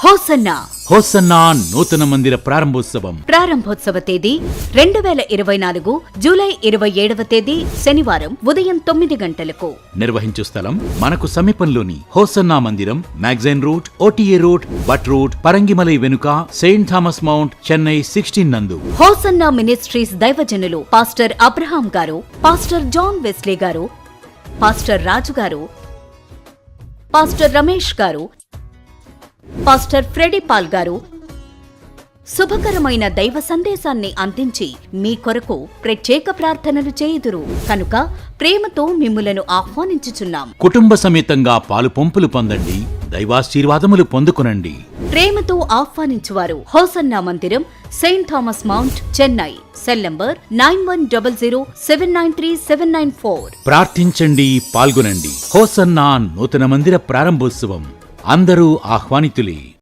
Hosanna hosanna నూతన మందిర ప్రారంభోత్సవ తేదీ 2024 జూలై 27వ తేదీ శనివారం ఉదయం 9 గంటలకు. నిర్వహించు స్థలం మనకు సమీపంలోని హోసన్నా మందిరం, magazine route, OTA route, Butt route, Parangimalai వెనుక, సెయింట్ థామస్ మౌంట్, చెన్నై 16 నందు. హోసన్నా మినిస్ట్రీస్ దైవజనులు పాస్టర్ అబ్రహాం గారు, పాస్టర్ జాన్ వెస్లీ గారు, పాస్టర్ రాజు గారు, పాస్టర్ రమేష్ గారు, పాస్టర్ ఫ్రెడీ పాల్ గారు శుభకరమైన దైవ సందేశాన్ని అందించి మీ కొరకు ప్రత్యేక ప్రార్థనలు చేయుదురు కనుక ప్రేమతో మిమ్ములను ఆహ్వానించుచున్నాం. కుటుంబ సమేతంగా పాలు పంపులు పొందండి, దైవాశీర్వాదములు పొందుకునండి. ప్రేమతో ఆహ్వానించువారు హోసన్నా మందిరం, Saint Thomas Mount, Chennai. Cell number 9100793794. ప్రార్థించండి, పాల్గొనండి. హోసన్నా నూతన మందిర ప్రారంభోత్సవం అందరూ ఆహ్వానితులే.